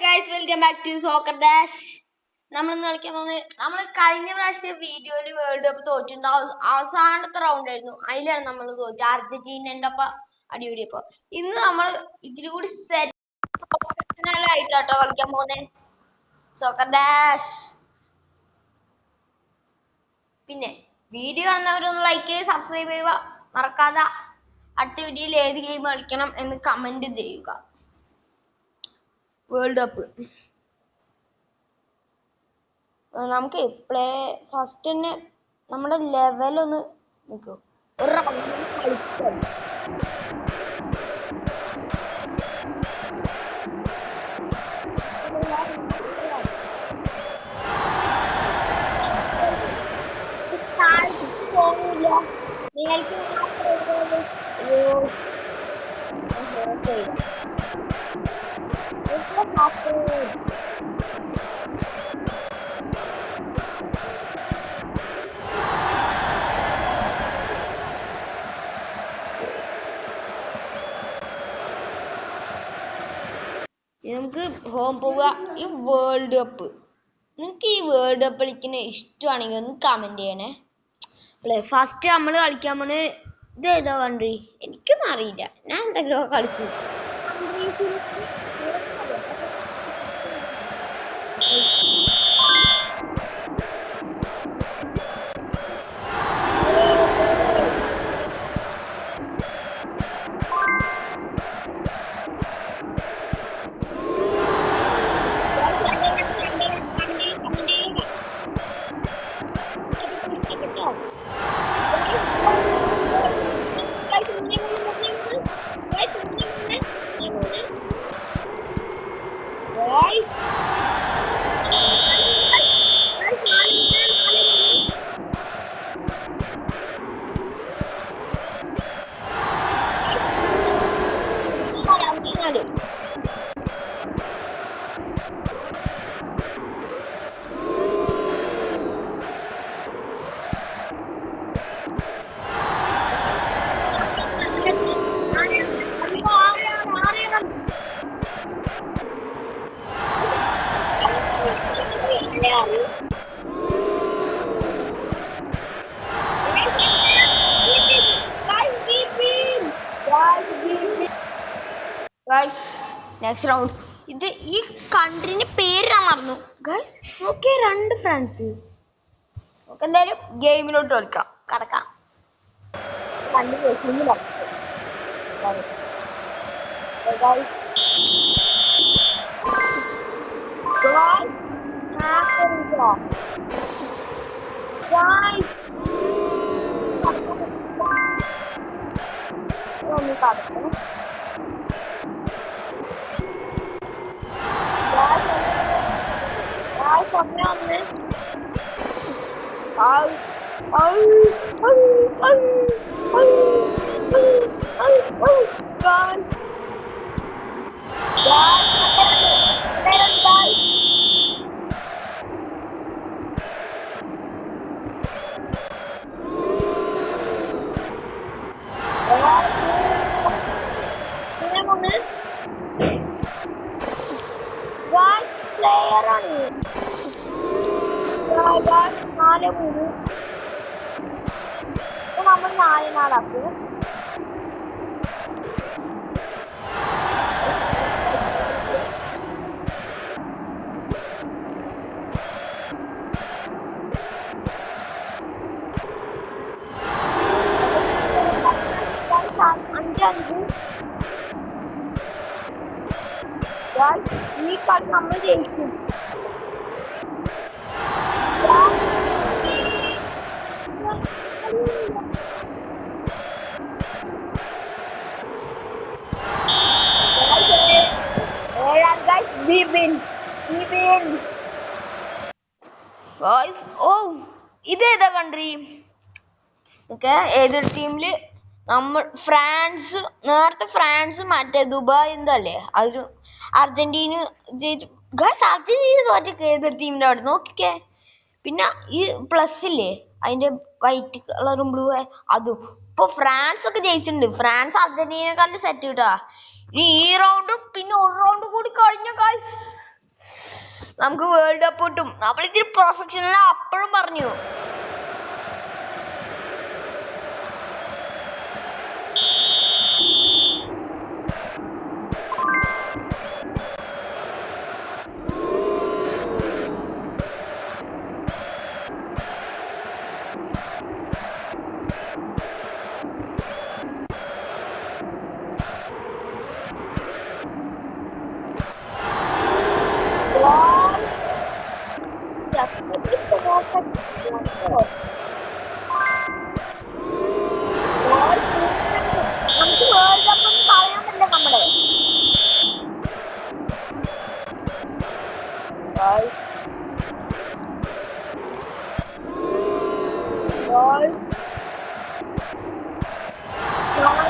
Guys welcome back to Soccer Dash. നമ്മൾ കളിക്കാൻ പോകുന്നത് നമ്മൾ കഴിഞ്ഞ പ്രാവശ്യം വീഡിയോയിൽ വേൾഡ് കപ്പ് തോറ്റിട്ടുണ്ട്. അവസാനത്തെ റൗണ്ട് ആയിരുന്നു, അതിലാണ് നമ്മൾ തോറ്റത്. അർജന്റീനന്റെ ഒപ്പം അടിപൊളിയപ്പോ ഇന്ന് നമ്മൾ ഇതിൽ കൂടി പ്രൊഫഷണൽ ആയിട്ടാട്ടോ കളിക്കാൻ പോകുന്നത് സോക്കർ ഡാഷ്. പിന്നെ വീഡിയോ കാണുന്നവരൊന്ന് ലൈക്ക് ചെയ്യുക, സബ്സ്ക്രൈബ് ചെയ്യുക മറക്കാതെ. അടുത്ത വീഡിയോയിൽ ഏത് ഗെയിം കളിക്കണം എന്ന് കമന്റ് ചെയ്യുക. വേൾഡ് കപ്പ് നമുക്ക് പ്ലേ ഫസ്റ്റ് തന്നെ നമ്മുടെ ലെവലൊന്ന് നിൽക്കും. ഒരു റൗണ്ട് കളിക്കാം. പോകില്ല നിങ്ങൾക്ക് നമുക്ക് ഹോം പോവുക. ഈ വേൾഡ് കപ്പ് നിങ്ങൾക്ക് ഈ വേൾഡ് കപ്പ് കളിക്കുന്ന ഇഷ്ടമാണെങ്കിൽ ഒന്ന് കമന്റ് ചെയ്യണേ. ഫസ്റ്റ് നമ്മൾ കളിക്കാൻ പോണ ഇത് ഏതാ കൺട്രി എനിക്കൊന്നും അറിയില്ല. ഞാൻ എന്തെങ്കിലും കളിച്ചു. Next round. ഇത് ഈ കൺട്രീന്റെ പേര് ഞാൻ മറന്നു ഗൈസ്. നോക്കിയ രണ്ട് ഫ്രണ്ട്സ്. നമുക്ക് എന്തായാലും ഗെയിമിലോട്ട് കടക്കാം. രണ്ട് നമ്മൾ 4 നാളാക്കും. ഈ കളി നമ്മൾ ജയിക്കും. ഇതേതാ കൺട്രി? ഏതൊരു ടീമില് നമ്മൾ ഫ്രാൻസ്, നേരത്തെ ഫ്രാൻസ് മറ്റേ ദുബായ് എന്തല്ലേ അതൊരു അർജന്റീന ജയിച്ചു. അർജന്റീന തോറ്റൊക്കെ ഏതൊരു ടീമിൻ്റെ അവിടെ നോക്കിക്കേ. പിന്നെ ഈ പ്ലസ് ഇല്ലേ അതിന്റെ വൈറ്റ് കളറും ബ്ലൂ അതും. ഇപ്പൊ ഫ്രാൻസ് ഒക്കെ ജയിച്ചിട്ടുണ്ട്. ഫ്രാൻസ് അർജന്റീനയെക്കാളും സെറ്റ് കിട്ടാ. ഈ റൗണ്ടും പിന്നെ ഒരു റൗണ്ട് കൂടി കഴിഞ്ഞ ഗൈസ് നമുക്ക് വേൾഡ് കപ്പ് കിട്ടും. നമ്മളിതിൽ പ്രൊഫഷണൽ അപ്പോഴും പറഞ്ഞു. നമുക്ക് വേൾഡ് കപ്പ് ഒന്നും പറയാൻ പറ്റില്ല നമ്മള്. നമ്മൾ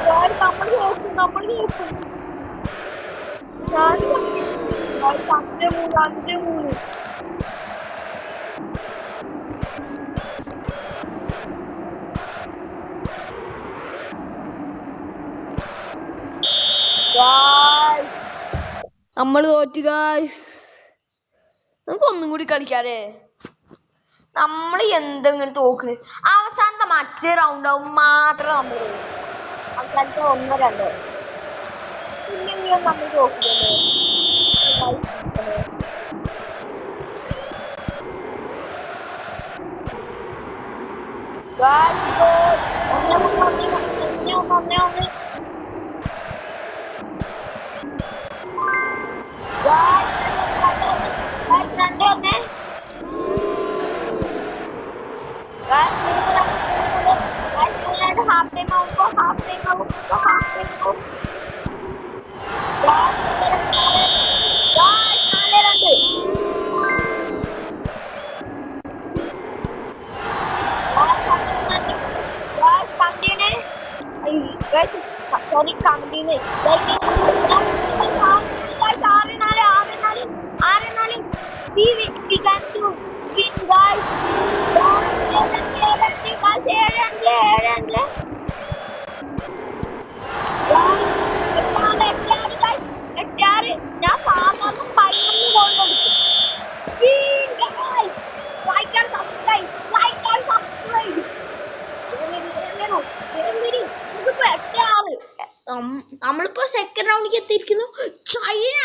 കേൾക്കും 5-3. നമ്മൾ തോറ്റു ഗായ്സ്. നമുക്ക് ഒന്നും കൂടി കളിക്കാല്ലേ? നമ്മൾ എന്തെങ്കിലും തോക്കണ് അവസാനത്തെ മറ്റേ റൗണ്ട് ആവും മാത്രം നമ്മൾ അവസാനത്തെ 1-2 പിന്നെങ്കിലും നമ്മൾ തോക്കില്ലല്ലേ. നമ്മളിപ്പോ സെക്കൻഡ് റൗണ്ടിലേക്ക് എത്തിയിരിക്കുന്നു. China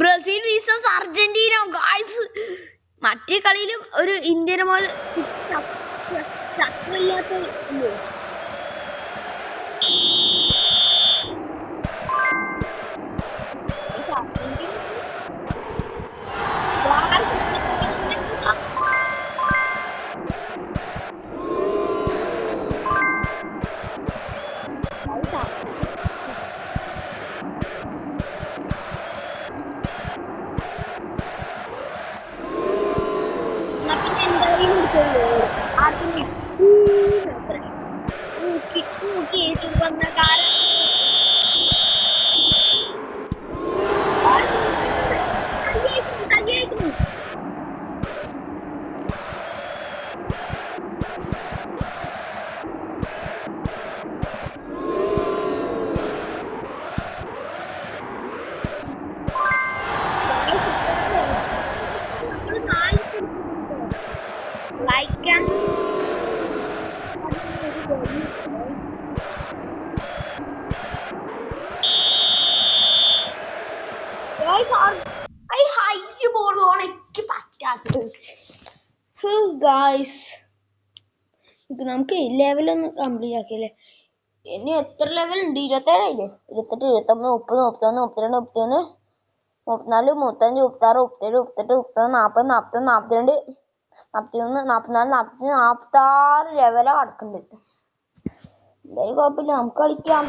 Brazil visas Argentina guys. മറ്റേ കളിയിലും ഒരു ഇന്ത്യൻ മോൾ ശക്തമില്ലാത്ത ഹൈറ്റ് ബോളാണ് എനിക്ക് പറ്റാത്തത്. ഗായ്സ് ഇപ്പൊ നമുക്ക് ഈ ലെവലൊന്ന് കംപ്ലീറ്റ് ആക്കിയല്ലേ. ഇനി എത്ര ലെവൽ ഉണ്ട്? 27 ആയില്ലേ? 28, 29, 30, 31, 32, 33, 34, 35, 36, 37, 38, 39, 40, 41, 42, 43, 44, 45, 46 ലെവലാ കിടക്കുന്നുണ്ട്. എന്തായാലും കുഴപ്പമില്ല, നമുക്ക് കളിക്കാം.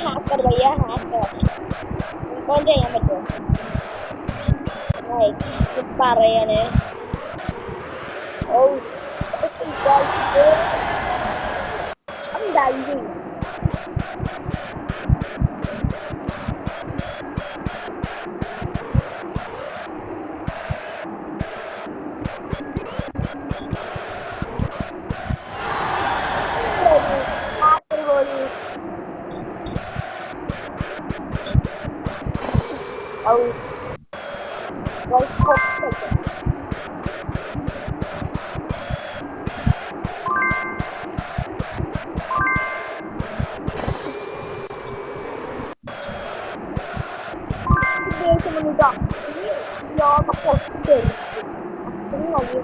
ഹാക്കർ ഭയ്യ, ഹാക്കർ ഇൻകോൾ ചെയ്യാൻ പറ്റുമോ? പറയണേ. ഓ ലോക പൊട്ട് അത്രയും വലിയ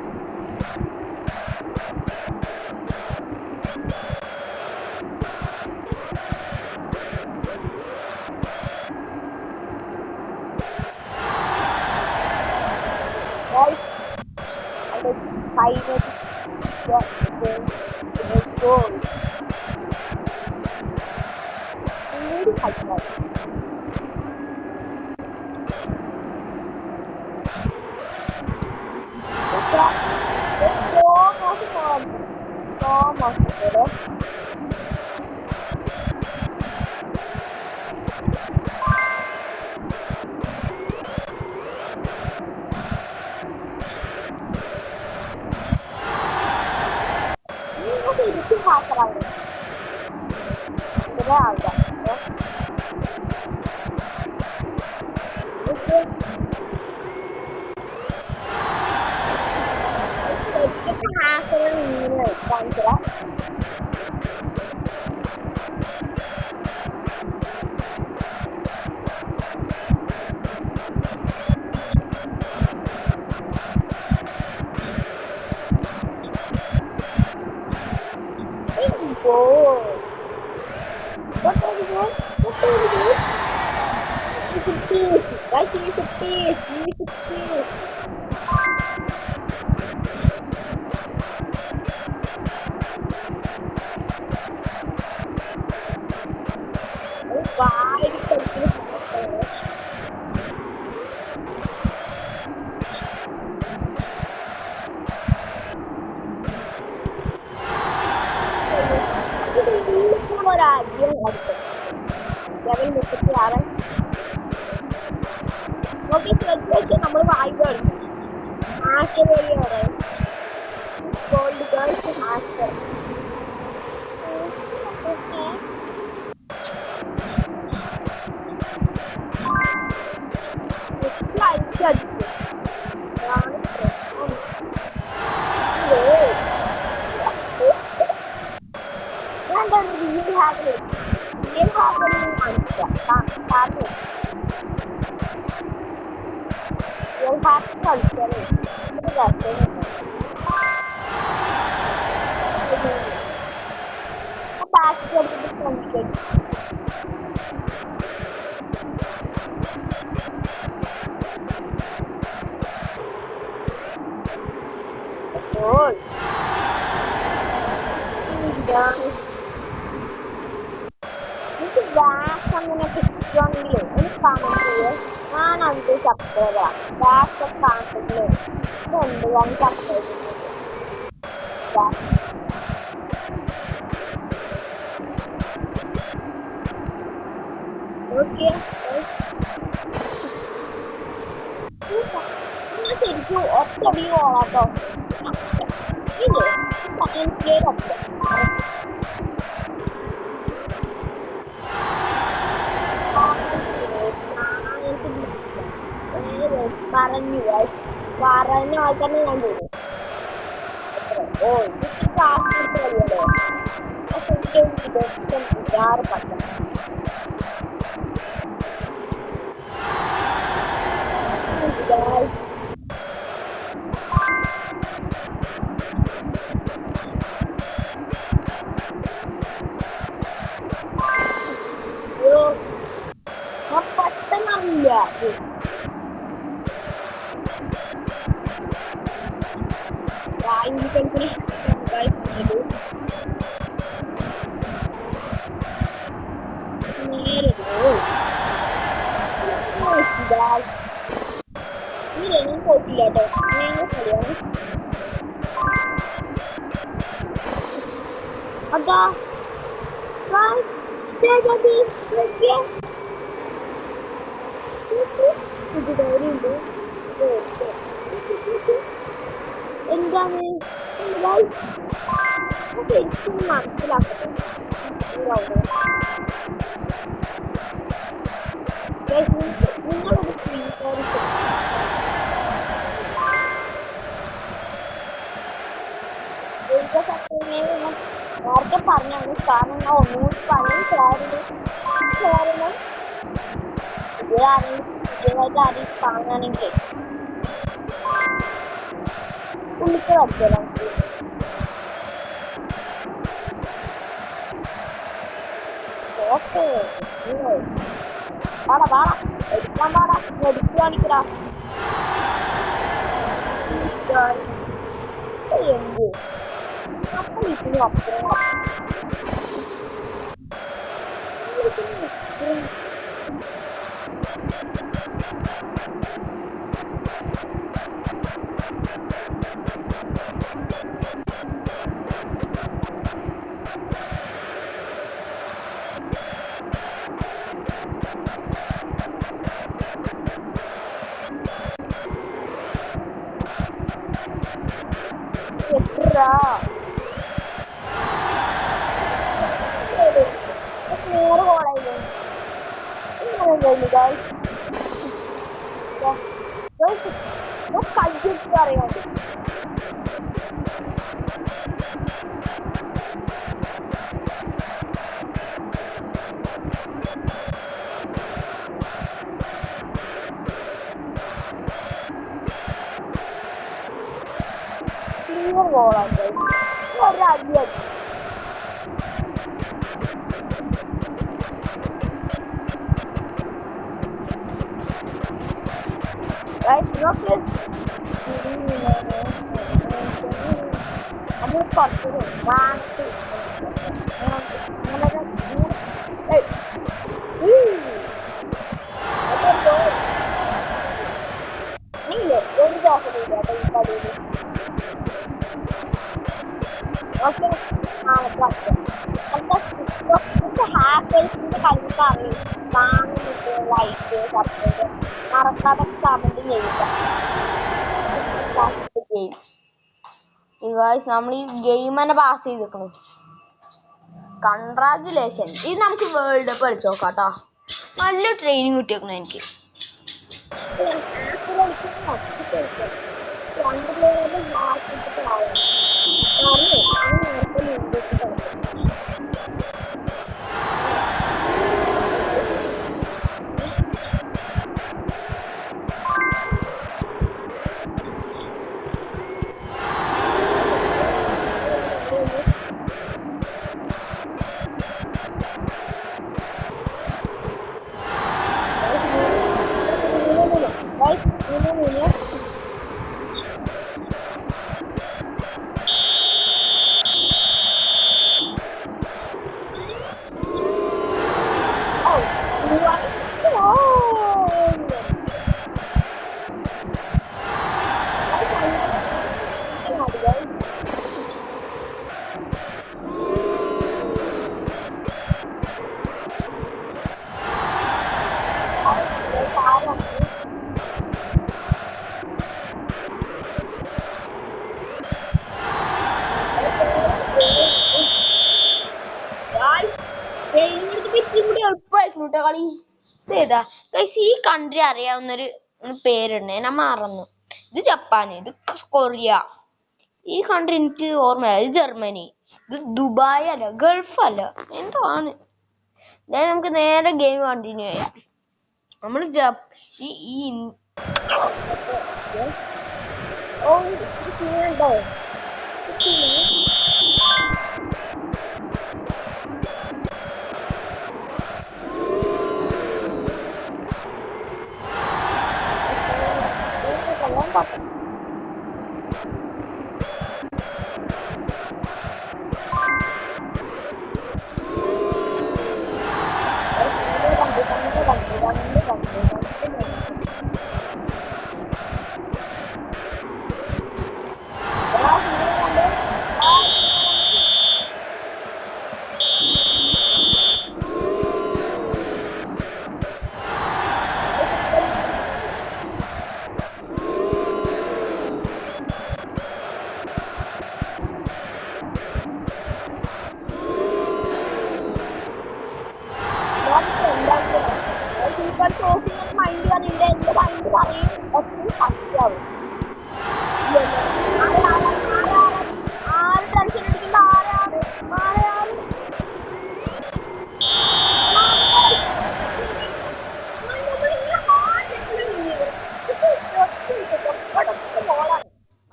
നമ്മൾ വായിക്കോ ഗോൾഡ് ഗേൾസ് മാസ്റ്റർ Oh. എനിക്ക് ബാക്ക് അങ്ങനെ കിട്ടുവാണെങ്കിലേ ഒന്ന് കമന്റ് ചെയ്യേ. ഞാൻ അതിന്റെ സബ്സ്ക്രൈബറാ. ബാക്ക് ഒക്കെ കാണില്ലെങ്കിലേ ഇതുണ്ട് ഞാൻ സബ്സ്ക്രൈബ് ചെയ്യുന്നത്. ഓക്കെ ശരിക്കും ഒറ്റടി ഓളാട്ടോ. ഇത് പറഞ്ഞു പറഞ്ഞ ആൾക്കാരെ ഞാൻ ചെയ്തു. ഓ ഇത് ക്ലാസ് കളിയല്ലേ. പക്ഷെ എനിക്ക് വിചാറ് പറ്റും. പെട്ടെന്നില്ല ഇതൊന്നും പോയിട്ടില്ല കേട്ടോ. കളിയാണ് അതാ എന്താണ് ശരിക്കും മനസ്സിലാക്കട്ടെ. നിങ്ങളൊരു സ്ക്രീൻ നേരത്തെ പറഞ്ഞാണ്. കാരണം ഞാൻ ഒന്നുകൂടി പറഞ്ഞു കാരണം പുതിയതായിട്ട് ആരെയും കാണുകയാണെങ്കിൽ ഉള്ളിക്ക് വരച്ചല്ലോ നമുക്ക്. ഓക്കെ പാടാ പാടാ എടുക്കാൻ പാടാ എടുത്തു കാണിക്കടാ. എന്ത് അപ്പൊ ഇതിന് അപ്പുറം നേരെ കോളേജ് കയ്യൊക്കെ അറിയാണ്ട് ക്ലിയർ കോളാണ് ഒരടിയായി. അത് കുറച്ച് വാങ്ങിച്ച് നീല്ലേ ഒരു ദോഷമില്ല ഈ കളിയിൽ. ഓക്കെ ഹാക്കേഴ്സിന്റെ കളിക്ക് അറിയും. കാണുന്നുണ്ട് ലൈക്ക് സബ്സ്ക്രൈബ് മറക്കാതെ കമന്റ് ചെയ്യുക. നമ്മൾ ഈ ഗെയിം തന്നെ പാസ് ചെയ്തിരിക്കണു. കൺഗ്രാജുലേഷൻ. ഇത് നമുക്ക് വേൾഡ് കപ്പ് കളിച്ചു നോക്കാം കേട്ടോ. നല്ല ട്രെയിനിങ് കിട്ടിയേക്കുന്നു എനിക്ക്. എളുപ്പമായിരുന്നു കളി. ഇതേതാ ഗൈസ്, ഈ കൺട്രി അറിയാവുന്നൊരു പേരുണ്ട്, ഞാൻ മറന്നു. ഇത് ജപ്പാൻ, ഇത് കൊറിയ. ഈ കൺട്രി എനിക്ക് ഓർമ്മയില്ല. ഇത് ജർമ്മനി, ഇത് ദുബായ് അല്ല, ഗൾഫ് അല്ല, എന്തോ ആണ്. അതായത് നമുക്ക് നേരെ ഗെയിം കണ്ടിന്യൂ ചെയ്യാം. നമ്മൾ മൈൻഡ് പറയില്ല, എന്റെ മൈൻഡ് പറയും എപ്പോഴും സത്യാവും. ആര് ടെൻഷൻ അടിക്കുന്ന ആരാണ്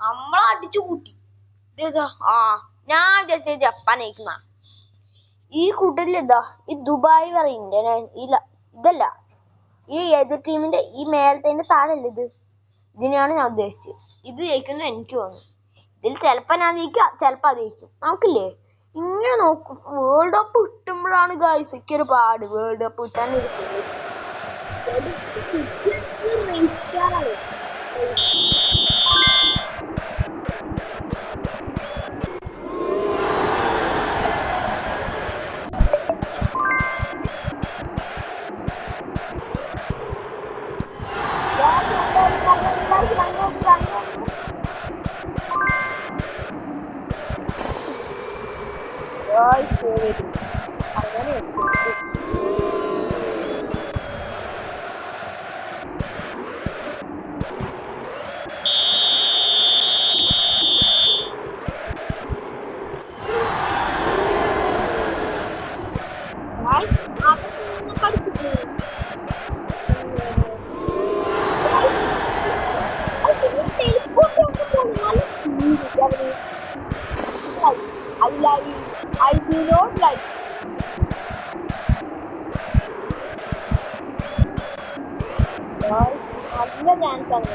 നമ്മളടിച്ചു കൂട്ടി. ഞാൻ വിചാരിച്ച ജപ്പാൻ അയക്കുന്ന ഈ കൂട്ടരിൽ ഇതാ ഈ ദുബായ് പറയുന്നുണ്ട്. ഇല്ല, ഇതല്ല, ഈ എതിർ ടീമിന്റെ ഈ മേലത്തെ താഴല്ല, ഇതിനെയാണ് ഞാൻ ഉദ്ദേശിച്ചത്. ഇത് ജയിക്കുന്നത് എനിക്ക് തോന്നുന്നു. ഇതിൽ ചിലപ്പോ ഞാൻ ജയിക്കാം, ചിലപ്പോ അത് ജയിക്കും. നമുക്കില്ലേ ഇങ്ങനെ നോക്കും. വേൾഡ് കപ്പ് കിട്ടുമ്പോഴാണ് ഗൈസ് ഒരു പാട്. വേൾഡ് കപ്പ് കിട്ടാൻ അങ്ങനെ I do not like. നല്ല ഡാൻസ് ആണ്.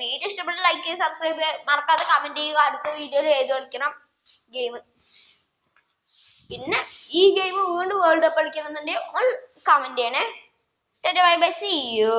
വീഡിയോ ഇഷ്ടപ്പെട്ട ലൈക്ക് ചെയ്ത് സബ്സ്ക്രൈബ് ചെയ്യാൻ മറക്കാതെ കമന്റ് ചെയ്യുക. അടുത്ത വീഡിയോയിൽ ഏത് കളിക്കണം ഗെയിം. പിന്നെ ഈ ഗെയിം വീണ്ടും വേൾഡ് കപ്പ് കളിക്കണം എന്നുണ്ടെങ്കിൽ കമന്റ് ചെയ്യണേ. Bye bye, see U.